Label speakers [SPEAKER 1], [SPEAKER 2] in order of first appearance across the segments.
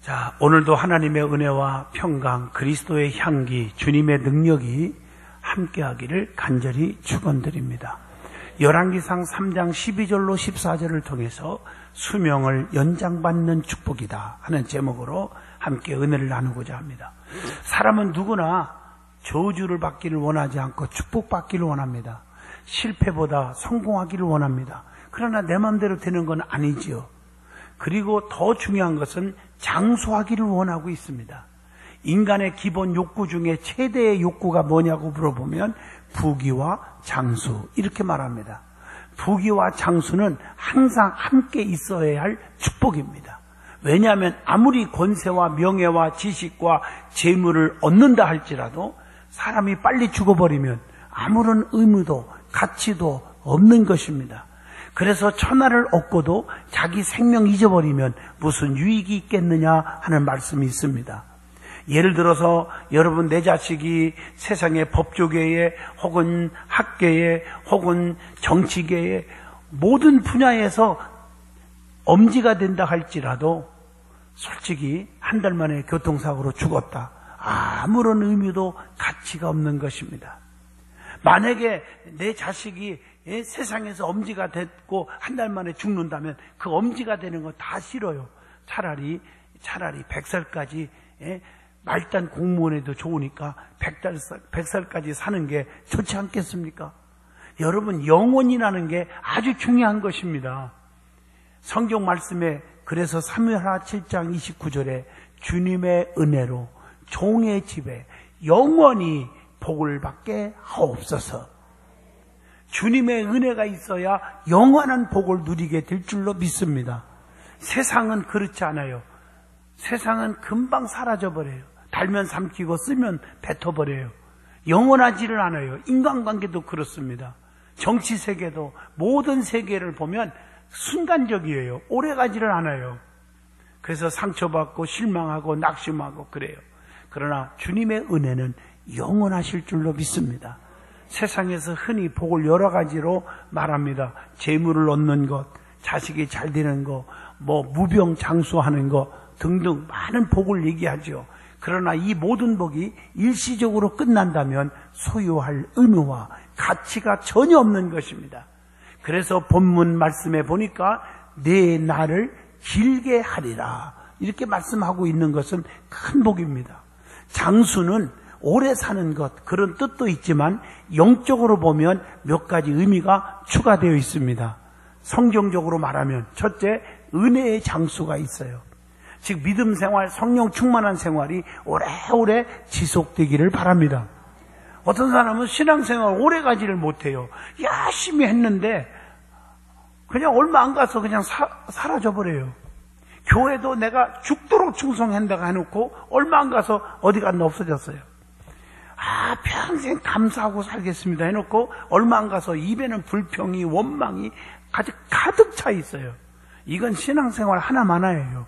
[SPEAKER 1] 자, 오늘도 하나님의 은혜와 평강, 그리스도의 향기, 주님의 능력이 함께하기를 간절히 축원드립니다. 열왕기상 3장 12절로 14절을 통해서 수명을 연장받는 축복이다 하는 제목으로 함께 은혜를 나누고자 합니다. 사람은 누구나 저주를 받기를 원하지 않고 축복받기를 원합니다. 실패보다 성공하기를 원합니다. 그러나 내 마음대로 되는 건 아니지요. 그리고 더 중요한 것은 장수하기를 원하고 있습니다. 인간의 기본 욕구 중에 최대의 욕구가 뭐냐고 물어보면 부귀와 장수, 이렇게 말합니다. 부귀와 장수는 항상 함께 있어야 할 축복입니다. 왜냐하면 아무리 권세와 명예와 지식과 재물을 얻는다 할지라도 사람이 빨리 죽어버리면 아무런 의무도 가치도 없는 것입니다. 그래서 천하를 얻고도 자기 생명 잊어버리면 무슨 유익이 있겠느냐 하는 말씀이 있습니다. 예를 들어서 여러분 내 자식이 세상의 법조계에 혹은 학계에 혹은 정치계에 모든 분야에서 엄지가 된다 할지라도 솔직히 한 달 만에 교통사고로 죽었다. 아무런 의미도 가치가 없는 것입니다. 만약에 내 자식이 세상에서 엄지가 됐고 한 달 만에 죽는다면 그 엄지가 되는 거 다 싫어요. 차라리 100살까지 말단 공무원에도 좋으니까 100살까지 사는 게 좋지 않겠습니까? 여러분, 영혼이라는 게 아주 중요한 것입니다. 성경 말씀에 그래서 사무엘하 7장 29절에 주님의 은혜로 종의 집에 영원히 복을 받게 하옵소서. 주님의 은혜가 있어야 영원한 복을 누리게 될 줄로 믿습니다. 세상은 그렇지 않아요. 세상은 금방 사라져버려요. 달면 삼키고 쓰면 뱉어버려요. 영원하지를 않아요. 인간관계도 그렇습니다. 정치 세계도 모든 세계를 보면 순간적이에요. 오래가지를 않아요. 그래서 상처받고 실망하고 낙심하고 그래요. 그러나 주님의 은혜는 영원하실 줄로 믿습니다. 세상에서 흔히 복을 여러 가지로 말합니다. 재물을 얻는 것, 자식이 잘 되는 것, 무병장수하는 것 등등 많은 복을 얘기하죠. 그러나 이 모든 복이 일시적으로 끝난다면 소유할 의무와 가치가 전혀 없는 것입니다. 그래서 본문 말씀에 보니까 내 날을 길게 하리라 이렇게 말씀하고 있는 것은 큰 복입니다. 장수는 오래 사는 것, 그런 뜻도 있지만 영적으로 보면 몇 가지 의미가 추가되어 있습니다. 성경적으로 말하면 첫째, 은혜의 장수가 있어요. 즉 믿음 생활, 성령 충만한 생활이 오래오래 지속되기를 바랍니다. 어떤 사람은 신앙생활 오래 가지를 못해요. 열심히 했는데 그냥 얼마 안 가서 그냥 사라져버려요. 교회도 내가 죽도록 충성한다고 해놓고 얼마 안 가서 어디 갔나 없어졌어요. 평생 감사하고 살겠습니다 해놓고 얼마 안 가서 입에는 불평이 원망이 아주 가득 차 있어요. 이건 신앙생활 하나만화예요.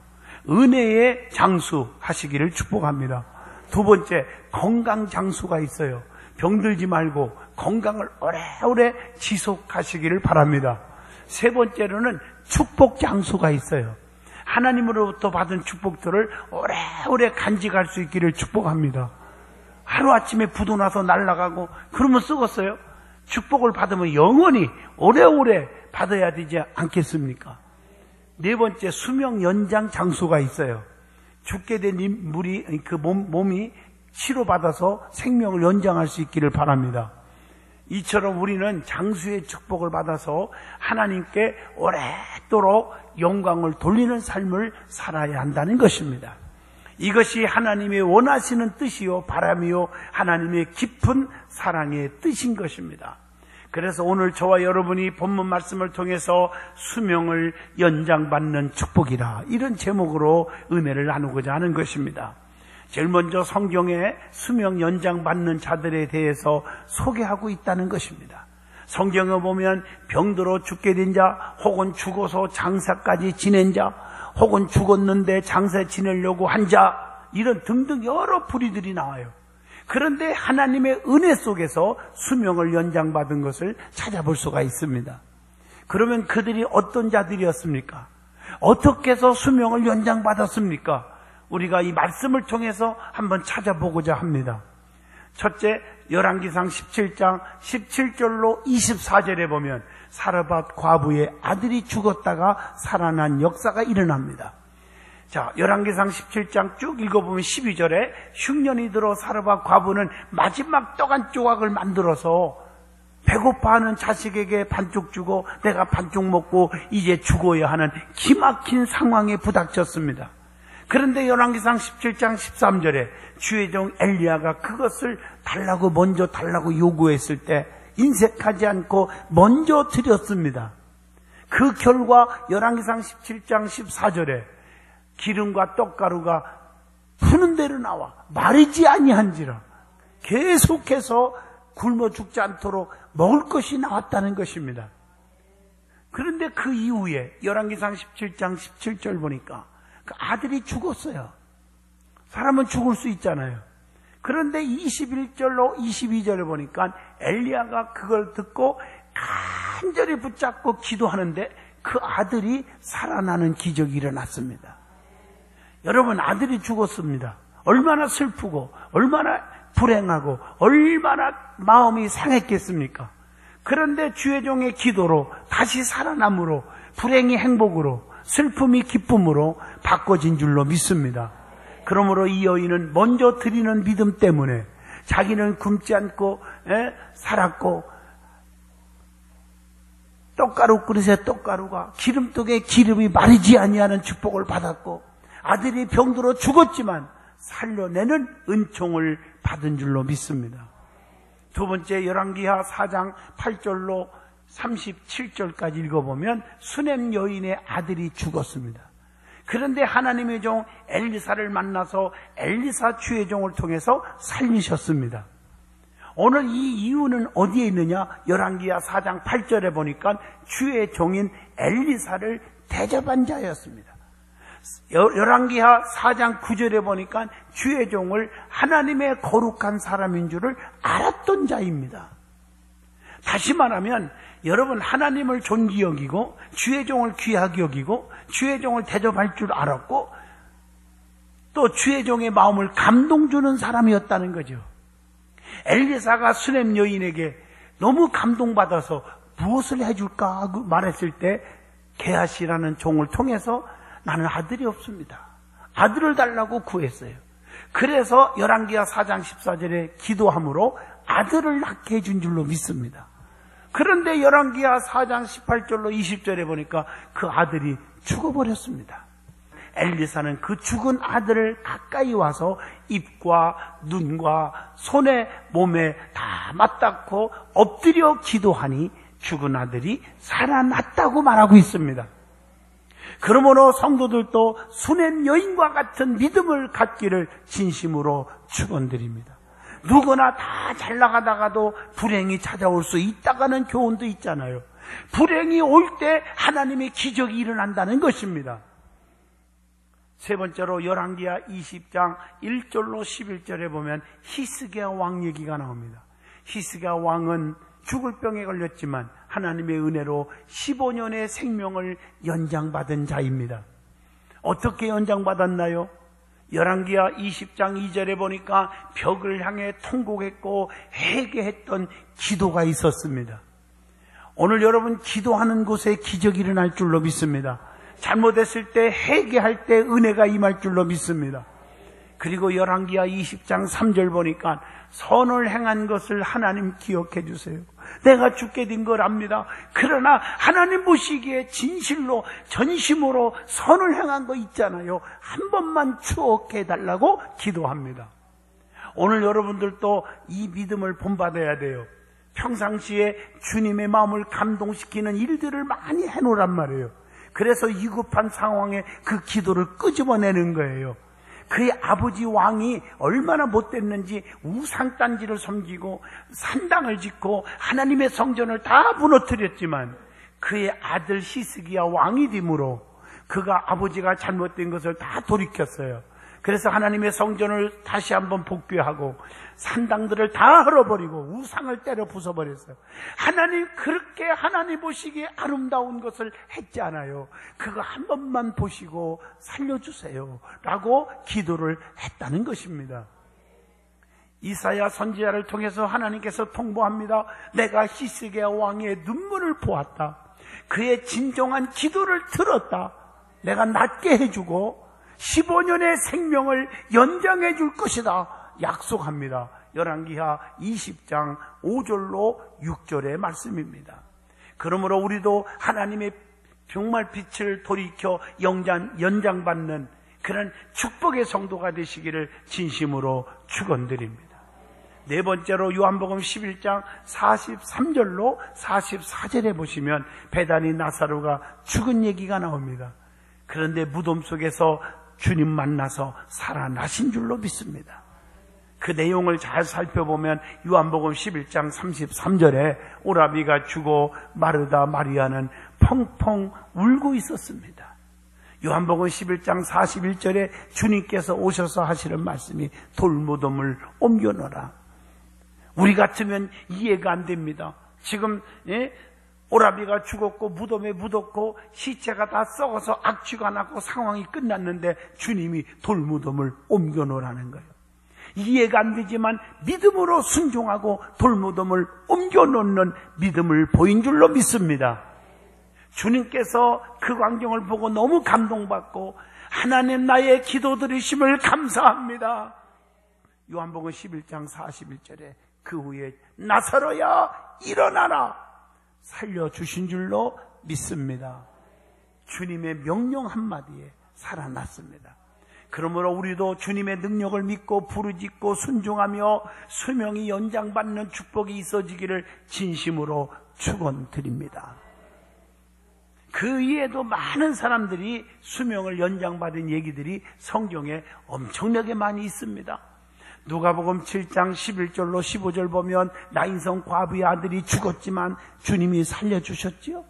[SPEAKER 1] 은혜의 장수 하시기를 축복합니다. 두 번째, 건강 장수가 있어요. 병들지 말고 건강을 오래오래 지속하시기를 바랍니다. 세 번째로는 축복 장수가 있어요. 하나님으로부터 받은 축복들을 오래오래 간직할 수 있기를 축복합니다. 하루아침에 부도 나서 날아가고 그러면 썩었어요? 축복을 받으면 영원히 오래오래 받아야 되지 않겠습니까? 네 번째, 수명 연장 장수가 있어요. 죽게 된 인물이 몸이 치료받아서 생명을 연장할 수 있기를 바랍니다. 이처럼 우리는 장수의 축복을 받아서 하나님께 오랫도록 영광을 돌리는 삶을 살아야 한다는 것입니다. 이것이 하나님의 원하시는 뜻이요 바람이요 하나님의 깊은 사랑의 뜻인 것입니다. 그래서 오늘 저와 여러분이 본문 말씀을 통해서 수명을 연장받는 축복이라 이런 제목으로 은혜를 나누고자 하는 것입니다. 제일 먼저 성경에 수명 연장받는 자들에 대해서 소개하고 있다는 것입니다. 성경에 보면 병들어 죽게 된 자, 혹은 죽어서 장사까지 지낸 자, 혹은 죽었는데 장사 지내려고 한 자, 이런 등등 여러 부류들이 나와요. 그런데 하나님의 은혜 속에서 수명을 연장받은 것을 찾아볼 수가 있습니다. 그러면 그들이 어떤 자들이었습니까? 어떻게 해서 수명을 연장받았습니까? 우리가 이 말씀을 통해서 한번 찾아보고자 합니다. 첫째, 열왕기상 17장 17절로 24절에 보면 사르밧 과부의 아들이 죽었다가 살아난 역사가 일어납니다. 자, 열왕기상 17장 쭉 읽어보면 12절에 흉년이 들어 사르밧 과부는 마지막 떡 한 조각을 만들어서 배고파하는 자식에게 반쪽 주고 내가 반쪽 먹고 이제 죽어야 하는 기막힌 상황에 부닥쳤습니다. 그런데 열왕기상 17장 13절에 주의 종 엘리야가 그것을 달라고 먼저 달라고 요구했을 때 인색하지 않고 먼저 드렸습니다. 그 결과 열왕기상 17장 14절에 기름과 떡가루가 푸는 대로 나와 마르지 아니한지라 계속해서 굶어 죽지 않도록 먹을 것이 나왔다는 것입니다. 그런데 그 이후에 열왕기상 17장 17절 보니까 그 아들이 죽었어요. 사람은 죽을 수 있잖아요. 그런데 21절로 22절을 보니까 엘리야가 그걸 듣고 간절히 붙잡고 기도하는데 그 아들이 살아나는 기적이 일어났습니다. 여러분, 아들이 죽었습니다. 얼마나 슬프고 얼마나 불행하고 얼마나 마음이 상했겠습니까? 그런데 주의 종의 기도로 다시 살아남으로 불행이 행복으로 슬픔이 기쁨으로 바꿔진 줄로 믿습니다. 그러므로 이 여인은 먼저 드리는 믿음 때문에 자기는 굶지 않고 살았고 떡가루 그릇에 떡가루가 기름독에 기름이 마르지 아니하는 축복을 받았고 아들이 병들어 죽었지만 살려내는 은총을 받은 줄로 믿습니다. 두 번째, 열왕기하 4장 8절로 37절까지 읽어보면 수넴 여인의 아들이 죽었습니다. 그런데 하나님의 종 엘리사를 만나서 엘리사 주의 종을 통해서 살리셨습니다. 오늘 이 이유는 어디에 있느냐? 열왕기하 4장 8절에 보니까 주의 종인 엘리사를 대접한 자였습니다. 열왕기하 4장 9절에 보니까 주의 종을 하나님의 거룩한 사람인 줄을 알았던 자입니다. 다시 말하면 여러분, 하나님을 존귀 여기고 주의 종을 귀하게 여기고 주의 종을 대접할 줄 알았고 또 주의 종의 마음을 감동 주는 사람이었다는 거죠. 엘리사가 수넴 여인에게 너무 감동받아서 무엇을 해줄까 하고 말했을 때 게하시라는 종을 통해서 나는 아들이 없습니다. 아들을 달라고 구했어요. 그래서 열왕기하 4장 14절에 기도함으로 아들을 낳게 해준 줄로 믿습니다. 그런데 열왕기하 4장 18절로 20절에 보니까 그 아들이 죽어버렸습니다. 엘리사는 그 죽은 아들을 가까이 와서 입과 눈과 손에 몸에 다 맞닿고 엎드려 기도하니 죽은 아들이 살아났다고 말하고 있습니다. 그러므로 성도들도 수넴 여인과 같은 믿음을 갖기를 진심으로 축원드립니다. 누구나 다 잘 나가다가도 불행이 찾아올 수 있다가는 교훈도 있잖아요. 불행이 올 때 하나님의 기적이 일어난다는 것입니다. 세 번째로 열왕기하 20장 1절로 11절에 보면 히스기야 왕 얘기가 나옵니다. 히스기야 왕은 죽을 병에 걸렸지만 하나님의 은혜로 15년의 생명을 연장받은 자입니다. 어떻게 연장받았나요? 열왕기하 20장 2절에 보니까 벽을 향해 통곡했고 회개했던 기도가 있었습니다. 오늘 여러분 기도하는 곳에 기적이 일어날 줄로 믿습니다. 잘못했을 때 회개할 때 은혜가 임할 줄로 믿습니다. 그리고 열왕기하 20장 3절 보니까 선을 행한 것을 하나님 기억해 주세요. 내가 죽게 된 걸 압니다. 그러나 하나님 보시기에 진실로 전심으로 선을 행한 거 있잖아요. 한 번만 추억해 달라고 기도합니다. 오늘 여러분들도 이 믿음을 본받아야 돼요. 평상시에 주님의 마음을 감동시키는 일들을 많이 해놓으란 말이에요. 그래서 위급한 상황에 그 기도를 끄집어내는 거예요. 그의 아버지 왕이 얼마나 못됐는지 우상단지를 섬기고 산당을 짓고 하나님의 성전을 다 무너뜨렸지만 그의 아들 히스기야 왕이 됨으로 그가 아버지가 잘못된 것을 다 돌이켰어요. 그래서 하나님의 성전을 다시 한번 복귀하고 산당들을 다 헐어버리고 우상을 때려 부숴버렸어요. 하나님, 그렇게 하나님 보시기에 아름다운 것을 했지 않아요. 그거 한 번만 보시고 살려주세요 라고 기도를 했다는 것입니다. 이사야 선지자를 통해서 하나님께서 통보합니다. 내가 히스기야 왕의 눈물을 보았다. 그의 진정한 기도를 들었다. 내가 낫게 해주고 15년의 생명을 연장해 줄 것이다 약속합니다. 열왕기하 20장 5절로 6절의 말씀입니다. 그러므로 우리도 하나님의 정말 빛을 돌이켜 연장받는 그런 축복의 성도가 되시기를 진심으로 축원드립니다. 네 번째로 요한복음 11장 43절로 44절에 보시면 베다니 나사로가 죽은 얘기가 나옵니다. 그런데 무덤 속에서 주님 만나서 살아나신 줄로 믿습니다. 그 내용을 잘 살펴보면 요한복음 11장 33절에 오라비가 죽어 마르다 마리아는 펑펑 울고 있었습니다. 요한복음 11장 41절에 주님께서 오셔서 하시는 말씀이 돌무덤을 옮겨놓으라. 우리 같으면 이해가 안 됩니다. 지금 오라비가 죽었고 무덤에 묻었고 시체가 다 썩어서 악취가 나고 상황이 끝났는데 주님이 돌무덤을 옮겨놓으라는 거예요. 이해가 안 되지만 믿음으로 순종하고 돌무덤을 옮겨놓는 믿음을 보인 줄로 믿습니다. 주님께서 그 광경을 보고 너무 감동받고 하나님 나의 기도 들으심을 감사합니다. 요한복음 11장 41절에 그 후에 나사로야 일어나라 살려주신 줄로 믿습니다. 주님의 명령 한마디에 살아났습니다. 그러므로 우리도 주님의 능력을 믿고 부르짖고 순종하며 수명이 연장받는 축복이 있어지기를 진심으로 축원드립니다. 그 이외에도 많은 사람들이 수명을 연장받은 얘기들이 성경에 엄청나게 많이 있습니다. 누가복음 7장 11절로 15절 보면 나인성 과부의 아들이 죽었지만 주님이 살려주셨지요.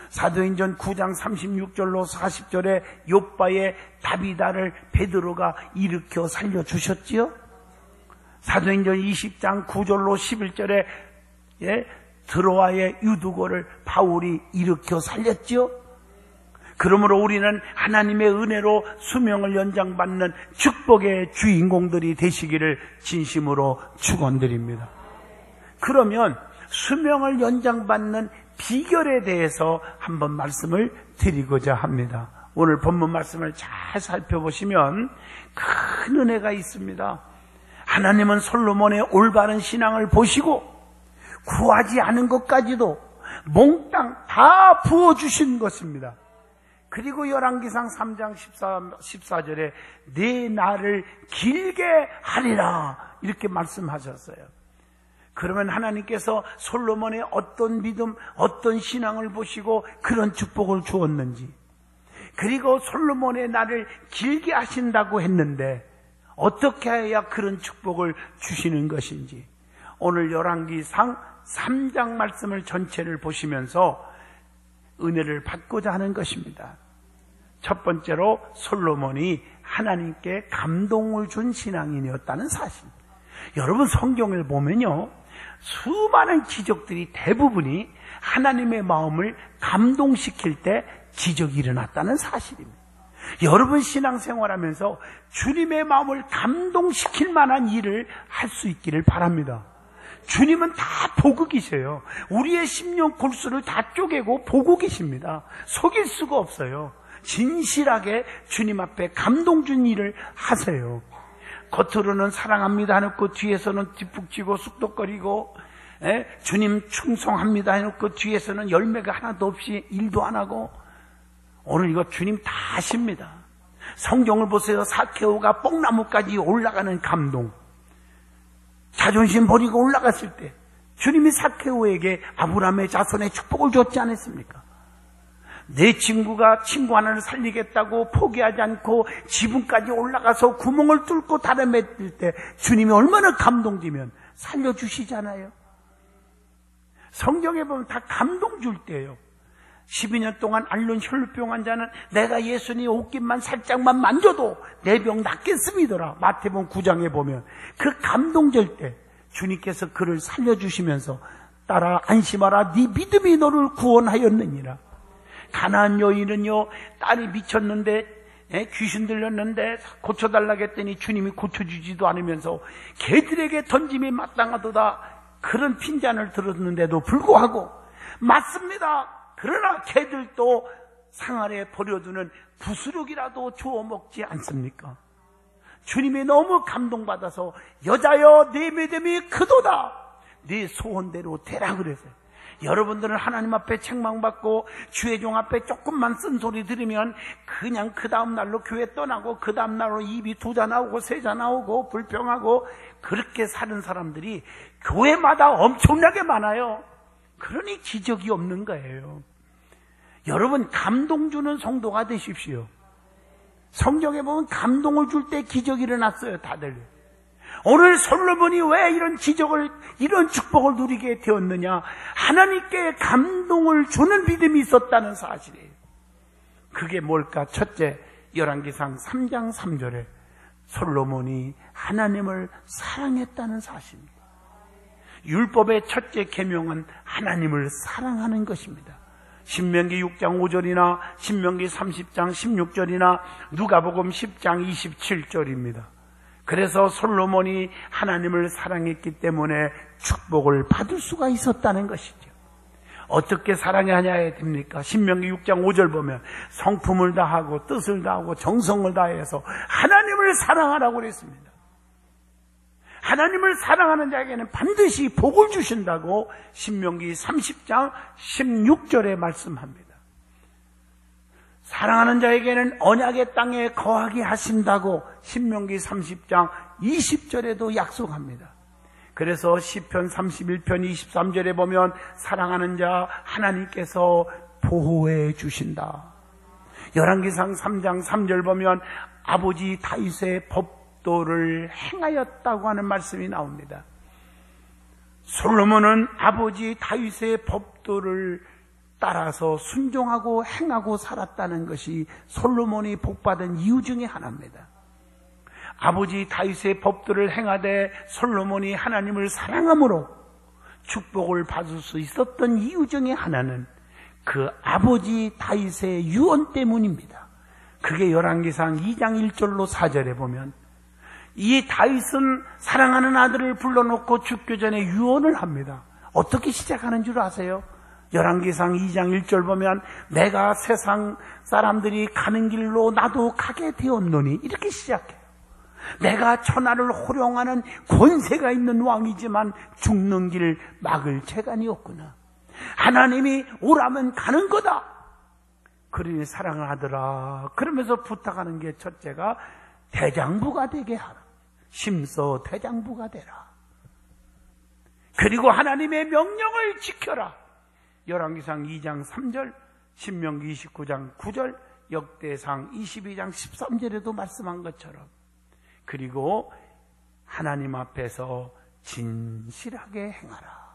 [SPEAKER 1] 사도행전 9장 36절로 40절에 욥바의 다비다를 베드로가 일으켜 살려주셨지요. 사도행전 20장 9절로 11절에 드로아의 유두고를 바울이 일으켜 살렸지요. 그러므로 우리는 하나님의 은혜로 수명을 연장받는 축복의 주인공들이 되시기를 진심으로 축원드립니다. 그러면 수명을 연장받는 비결에 대해서 한번 말씀을 드리고자 합니다. 오늘 본문 말씀을 잘 살펴보시면 큰 은혜가 있습니다. 하나님은 솔로몬의 올바른 신앙을 보시고 구하지 않은 것까지도 몽땅 다 부어주신 것입니다. 그리고 열왕기상 3장 14절에 내 날을 길게 하리라 이렇게 말씀하셨어요. 그러면 하나님께서 솔로몬의 어떤 믿음, 어떤 신앙을 보시고 그런 축복을 주었는지, 그리고 솔로몬의 날을 길게 하신다고 했는데 어떻게 해야 그런 축복을 주시는 것인지 오늘 열왕기상 3장 말씀을 전체를 보시면서 은혜를 받고자 하는 것입니다. 첫 번째로 솔로몬이 하나님께 감동을 준 신앙인이었다는 사실. 여러분 성경을 보면요, 수많은 기적들이 대부분이 하나님의 마음을 감동시킬 때 기적이 일어났다는 사실입니다. 여러분 신앙생활하면서 주님의 마음을 감동시킬 만한 일을 할 수 있기를 바랍니다. 주님은 다 보고 계세요. 우리의 심령 골수를 다 쪼개고 보고 계십니다. 속일 수가 없어요. 진실하게 주님 앞에 감동 준 일을 하세요. 겉으로는 사랑합니다 해놓고 뒤에서는 뒷북치고 쑥덕거리고, 주님 충성합니다 해놓고 뒤에서는 열매가 하나도 없이 일도 안 하고, 오늘 이거 주님 다 아십니다. 성경을 보세요. 사케오가 뽕나무까지 올라가는 감동, 자존심 버리고 올라갔을 때 주님이 사케오에게 아브라함의 자손의 축복을 줬지 않았습니까? 내 친구가 친구 하나를 살리겠다고 포기하지 않고 지붕까지 올라가서 구멍을 뚫고 다름했을 때 주님이 얼마나 감동되면 살려주시잖아요. 성경에 보면 다 감동 줄 때예요. 12년 동안 앓는 혈루병 환자는 내가 예수님 옷깃만 살짝만 만져도 내 병 낫겠습니더라. 마태복음 9장에 보면 그 감동절 때 주님께서 그를 살려주시면서 따라 안심하라 네 믿음이 너를 구원하였느니라. 가나안 여인은요, 딸이 미쳤는데 귀신 들렸는데 고쳐달라고 했더니 주님이 고쳐주지도 않으면서 개들에게 던짐이 마땅하도다 그런 핀잔을 들었는데도 불구하고 맞습니다. 그러나 개들도 상 아래 버려두는 부스럭이라도 주워 먹지 않습니까? 주님이 너무 감동받아서 여자여 네 믿음이 크도다 네 소원대로 되라 그랬어요. 여러분들은 하나님 앞에 책망받고 주의 종 앞에 조금만 쓴소리 들으면 그냥 그 다음 날로 교회 떠나고 그 다음 날로 입이 2자 나오고 3자 나오고 불평하고 그렇게 사는 사람들이 교회마다 엄청나게 많아요. 그러니 기적이 없는 거예요. 여러분 감동 주는 성도가 되십시오. 성경에 보면 감동을 줄 때 기적이 일어났어요. 다들. 오늘 솔로몬이 왜 이런 기적을 이런 축복을 누리게 되었느냐? 하나님께 감동을 주는 믿음이 있었다는 사실이에요. 그게 뭘까? 첫째, 열왕기상 3장 3절에 솔로몬이 하나님을 사랑했다는 사실입니다. 율법의 첫째 계명은 하나님을 사랑하는 것입니다. 신명기 6장 5절이나 신명기 30장 16절이나 누가복음 10장 27절입니다. 그래서 솔로몬이 하나님을 사랑했기 때문에 축복을 받을 수가 있었다는 것이죠. 어떻게 사랑해야 됩니까? 신명기 6장 5절 보면 성품을 다하고 뜻을 다하고 정성을 다해서 하나님을 사랑하라고 그랬습니다. 하나님을 사랑하는 자에게는 반드시 복을 주신다고 신명기 30장 16절에 말씀합니다. 사랑하는 자에게는 언약의 땅에 거하게 하신다고 신명기 30장 20절에도 약속합니다. 그래서 시편 31편 23절에 보면 사랑하는 자 하나님께서 보호해 주신다. 열왕기상 3장 3절 보면 아버지 다윗의 법도를 행하였다고 하는 말씀이 나옵니다. 솔로몬은 아버지 다윗의 법도를 따라서 순종하고 행하고 살았다는 것이 솔로몬이 복받은 이유 중에 하나입니다. 아버지 다윗의 법도를 행하되 솔로몬이 하나님을 사랑함으로 축복을 받을 수 있었던 이유 중에 하나는 그 아버지 다윗의 유언 때문입니다. 그게 열왕기상 2장 1절로 4절에 보면 이 다윗은 사랑하는 아들을 불러놓고 죽기 전에 유언을 합니다. 어떻게 시작하는 줄 아세요? 열왕기상 2장 1절 보면 내가 세상 사람들이 가는 길로 나도 가게 되었노니 이렇게 시작해요. 내가 천하를 호령하는 권세가 있는 왕이지만 죽는 길 막을 재간이 없구나. 하나님이 오라면 가는 거다. 그러니 사랑하더라. 그러면서 부탁하는 게 첫째가 대장부가 되게 하라. 심서 대장부가 되라. 그리고 하나님의 명령을 지켜라. 열왕기상 2장 3절, 신명기 29장 9절, 역대상 22장 13절에도 말씀한 것처럼 그리고 하나님 앞에서 진실하게 행하라.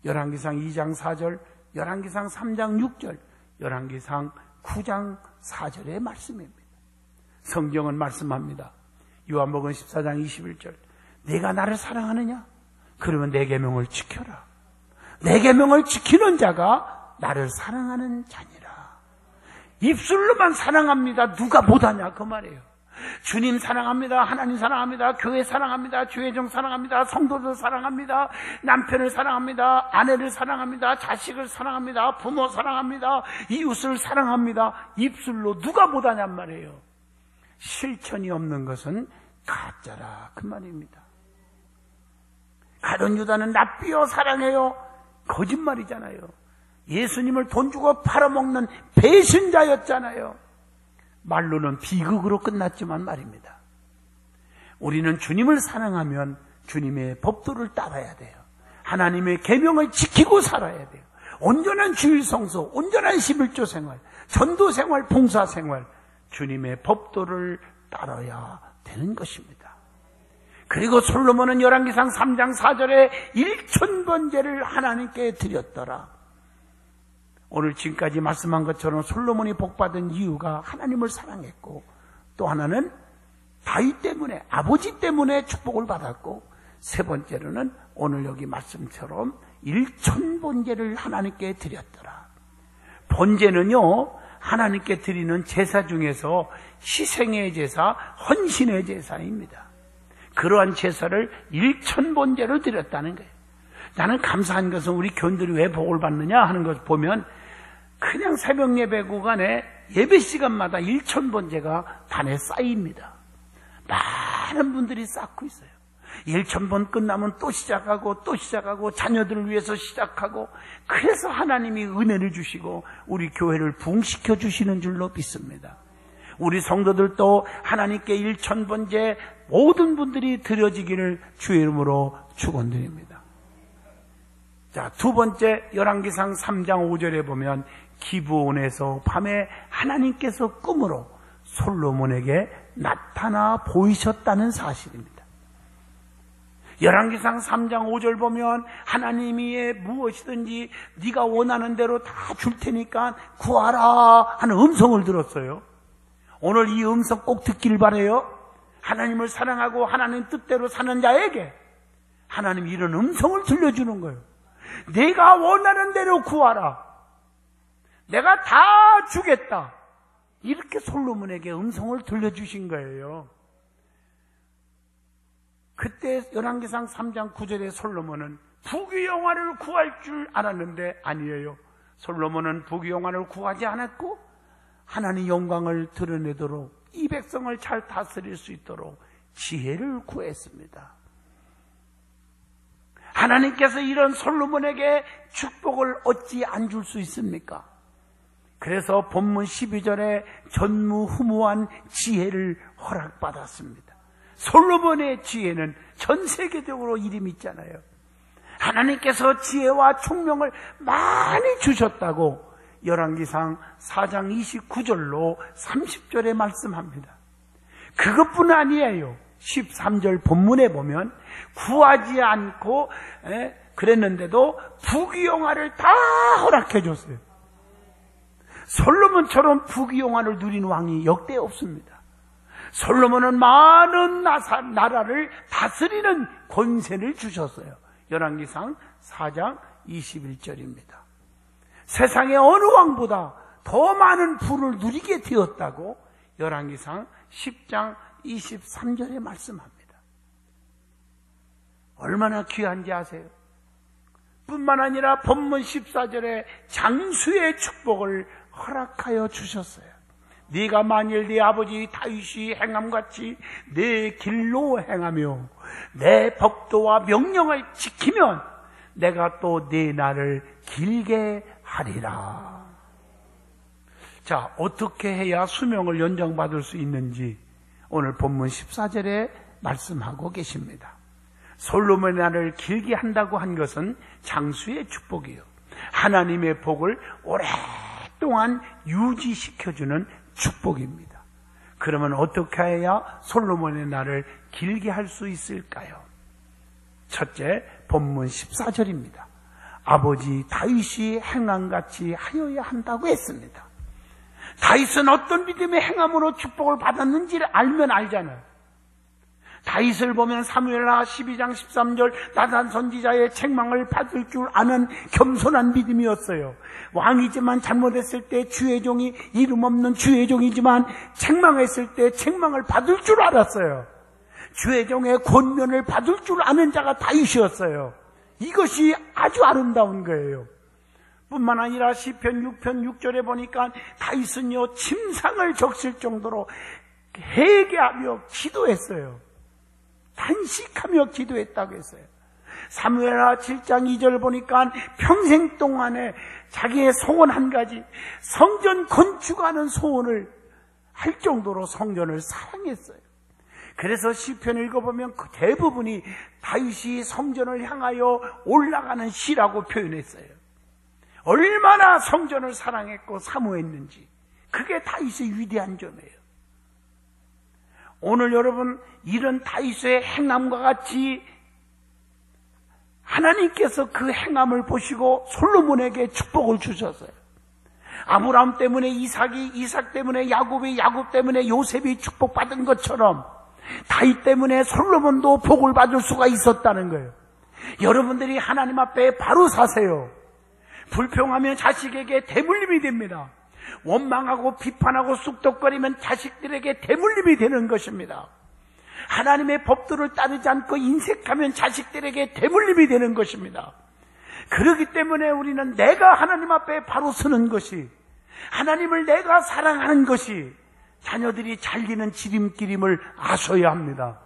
[SPEAKER 1] 열왕기상 2장 4절, 열왕기상 3장 6절, 열왕기상 9장 4절의 말씀입니다. 성경은 말씀합니다. 요한복음 14장 21절 내가 나를 사랑하느냐? 그러면 내 계명을 지켜라. 내 계명을 지키는 자가 나를 사랑하는 자니라. 입술로만 사랑합니다. 누가 못하냐 그 말이에요. 주님 사랑합니다. 하나님 사랑합니다. 교회 사랑합니다. 주의 종 사랑합니다. 성도들 사랑합니다. 남편을 사랑합니다. 아내를 사랑합니다. 자식을 사랑합니다. 부모 사랑합니다. 이웃을 사랑합니다. 입술로 누가 못하냔 말이에요. 실천이 없는 것은 가짜라 그 말입니다. 가룟 유다는 납비어 사랑해요. 거짓말이잖아요. 예수님을 돈 주고 팔아먹는 배신자였잖아요. 말로는 비극으로 끝났지만 말입니다. 우리는 주님을 사랑하면 주님의 법도를 따라야 돼요. 하나님의 계명을 지키고 살아야 돼요. 온전한 주일 성소, 온전한 11조 생활, 전도 생활, 봉사 생활, 주님의 법도를 따라야 되는 것입니다. 그리고 솔로몬은 열왕기상 3장 4절에 1000번제를 하나님께 드렸더라. 오늘 지금까지 말씀한 것처럼 솔로몬이 복받은 이유가 하나님을 사랑했고, 또 하나는 다윗 때문에, 아버지 때문에 축복을 받았고, 세 번째로는 오늘 여기 말씀처럼 일천번제를 하나님께 드렸더라. 번제는요, 하나님께 드리는 제사 중에서 희생의 제사, 헌신의 제사입니다. 그러한 제사를 일천번제로 드렸다는 거예요. 나는 감사한 것은 우리 교인들이 왜 복을 받느냐 하는 것을 보면 그냥 새벽 예배 구간에 예배 시간마다 일천번제가 단에 쌓입니다. 많은 분들이 쌓고 있어요. 1000번 끝나면 또 시작하고 자녀들을 위해서 시작하고, 그래서 하나님이 은혜를 주시고 우리 교회를 부흥시켜 주시는 줄로 믿습니다. 우리 성도들도 하나님께 1000번째 모든 분들이 드려지기를 주의 이름으로 축원드립니다. 자, 두 번째, 열왕기상 3장 5절에 보면 기브온에서 밤에 하나님께서 꿈으로 솔로몬에게 나타나 보이셨다는 사실입니다. 열왕기상 3장 5절 보면 하나님이 무엇이든지 네가 원하는 대로 다 줄 테니까 구하라 하는 음성을 들었어요. 오늘 이 음성 꼭 듣길 바라요. 하나님을 사랑하고 하나님 뜻대로 사는 자에게 하나님이 이런 음성을 들려주는 거예요. 내가 원하는 대로 구하라. 내가 다 주겠다. 이렇게 솔로몬에게 음성을 들려주신 거예요. 그때 열왕기상 3장 9절에 솔로몬은 부귀영화를 구할 줄 알았는데 아니에요. 솔로몬은 부귀영화를 구하지 않았고 하나님 영광을 드러내도록 이 백성을 잘 다스릴 수 있도록 지혜를 구했습니다. 하나님께서 이런 솔로몬에게 축복을 어찌 안 줄 수 있습니까? 그래서 본문 12절에 전무후무한 지혜를 허락받았습니다. 솔로몬의 지혜는 전 세계적으로 이름이 있잖아요. 하나님께서 지혜와 총명을 많이 주셨다고 열왕기상 4장 29절로 30절에 말씀합니다. 그것뿐 아니에요. 13절 본문에 보면 구하지 않고 그랬는데도 부귀영화를 다 허락해 줬어요. 솔로몬처럼 부귀영화를 누린 왕이 역대 없습니다. 솔로몬은 많은 나라를 다스리는 권세를 주셨어요. 열왕기상 4장 21절입니다. 세상의 어느 왕보다 더 많은 부를 누리게 되었다고 열왕기상 10장 23절에 말씀합니다. 얼마나 귀한지 아세요? 뿐만 아니라 본문 14절에 장수의 축복을 허락하여 주셨어요. 네가 만일 네 아버지 다윗이 행함같이 내 길로 행하며 내 법도와 명령을 지키면 내가 또 네 날을 길게 하리라. 자, 어떻게 해야 수명을 연장받을 수 있는지 오늘 본문 14절에 말씀하고 계십니다. 솔로몬의 날을 길게 한다고 한 것은 장수의 축복이요, 하나님의 복을 오랫동안 유지시켜주는 축복입니다. 그러면 어떻게 해야 솔로몬의 날을 길게 할 수 있을까요? 첫째, 본문 14절입니다. 아버지 다윗이 행함같이 하여야 한다고 했습니다. 다윗은 어떤 믿음의 행함으로 축복을 받았는지를 알면 알잖아요. 다윗을 보면 사무엘하 12장 13절 나단 선지자의 책망을 받을 줄 아는 겸손한 믿음이었어요. 왕이지만 잘못했을 때 주의 종이, 이름 없는 주의 종이지만 책망했을 때 책망을 받을 줄 알았어요. 주의 종의 권면을 받을 줄 아는 자가 다윗이었어요. 이것이 아주 아름다운 거예요. 뿐만 아니라 시편 6편 6절에 보니까 다윗은요 침상을 적실 정도로 회개하며 기도했어요. 단식하며 기도했다고 했어요. 사무엘하 7장 2절 보니까 평생 동안에 자기의 소원 한 가지, 성전 건축하는 소원을 할 정도로 성전을 사랑했어요. 그래서 시편 읽어보면 그 대부분이 다윗이 성전을 향하여 올라가는 시라고 표현했어요. 얼마나 성전을 사랑했고 사모했는지, 그게 다윗의 위대한 점이에요. 오늘 여러분, 이런 다윗의 행함과 같이 하나님께서 그 행함을 보시고 솔로몬에게 축복을 주셨어요. 아브라함 때문에 이삭이, 이삭 때문에 야곱이, 야곱 때문에 요셉이 축복받은 것처럼 다윗 때문에 솔로몬도 복을 받을 수가 있었다는 거예요. 여러분들이 하나님 앞에 바로 사세요. 불평하면 자식에게 대물림이 됩니다. 원망하고 비판하고 쑥덕거리면 자식들에게 대물림이 되는 것입니다. 하나님의 법도를 따르지 않고 인색하면 자식들에게 대물림이 되는 것입니다. 그렇기 때문에 우리는 내가 하나님 앞에 바로 서는 것이, 하나님을 내가 사랑하는 것이 자녀들이 잘리는 지름길임을 아셔야 합니다.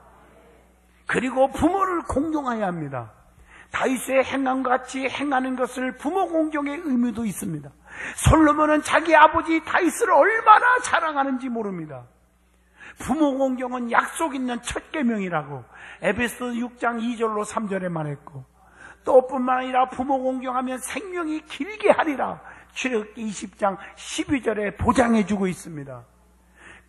[SPEAKER 1] 그리고 부모를 공경해야 합니다. 다윗의 행함과 같이 행하는 것을 부모 공경의 의미도 있습니다. 솔로몬은 자기 아버지 다윗을 얼마나 사랑하는지 모릅니다. 부모 공경은 약속 있는 첫 계명이라고 에베소 6장 2절로 3절에 말했고, 또 뿐만 아니라 부모 공경하면 생명이 길게 하리라 출애굽기 20장 12절에 보장해주고 있습니다.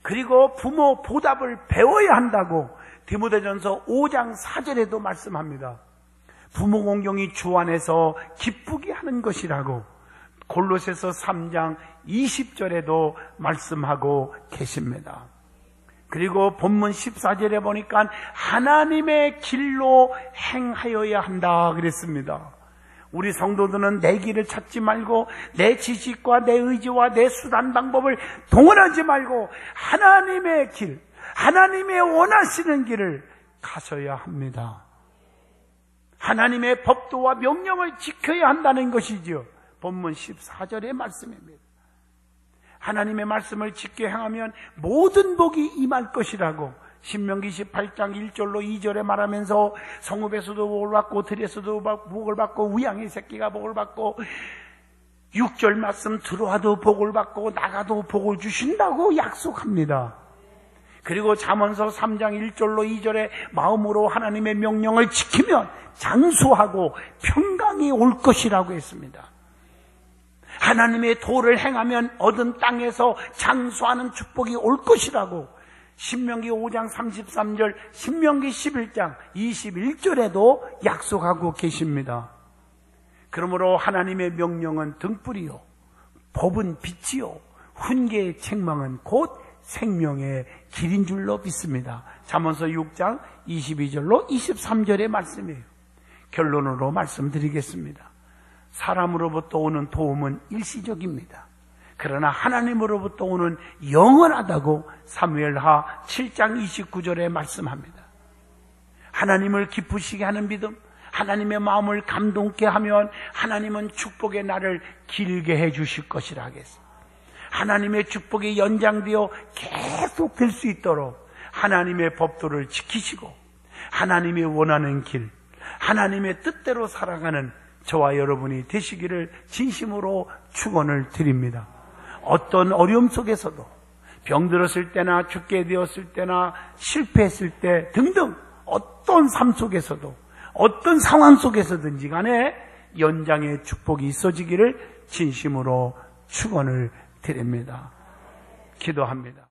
[SPEAKER 1] 그리고 부모 보답을 배워야 한다고 디모데전서 5장 4절에도 말씀합니다. 부모 공경이 주 안에서 기쁘게 하는 것이라고 골로새서 3장 20절에도 말씀하고 계십니다. 그리고 본문 14절에 보니까 하나님의 길로 행하여야 한다 그랬습니다. 우리 성도들은 내 길을 찾지 말고 내 지식과 내 의지와 내 수단 방법을 동원하지 말고 하나님의 길, 하나님의 원하시는 길을 가셔야 합니다. 하나님의 법도와 명령을 지켜야 한다는 것이지요. 본문 14절의 말씀입니다. 하나님의 말씀을 지켜 행하면 모든 복이 임할 것이라고 신명기 18장 1절로 2절에 말하면서 성읍에서도 복을 받고 들에서도 복을 받고 우양의 새끼가 복을 받고 6절 말씀 들어와도 복을 받고 나가도 복을 주신다고 약속합니다. 그리고 잠언서 3장 1절로 2절에 마음으로 하나님의 명령을 지키면 장수하고 평강이 올 것이라고 했습니다. 하나님의 도를 행하면 얻은 땅에서 장수하는 축복이 올 것이라고 신명기 5장 33절, 신명기 11장 21절에도 약속하고 계십니다. 그러므로 하나님의 명령은 등불이요, 법은 빛이요, 훈계의 책망은 곧 생명의 길인 줄로 믿습니다. 잠언서 6장 22절로 23절의 말씀이에요. 결론으로 말씀드리겠습니다. 사람으로부터 오는 도움은 일시적입니다. 그러나 하나님으로부터 오는 영원하다고 사무엘하 7장 29절에 말씀합니다. 하나님을 기쁘시게 하는 믿음, 하나님의 마음을 감동케 하면 하나님은 축복의 날을 길게 해 주실 것이라 하겠습니다. 하나님의 축복이 연장되어 계속 될 수 있도록 하나님의 법도를 지키시고 하나님이 원하는 길, 하나님의 뜻대로 살아가는 저와 여러분이 되시기를 진심으로 축원을 드립니다. 어떤 어려움 속에서도 병들었을 때나 죽게 되었을 때나 실패했을 때 등등 어떤 삶 속에서도 어떤 상황 속에서든지 간에 연장의 축복이 있어지기를 진심으로 축원을 드립니다. 기도합니다.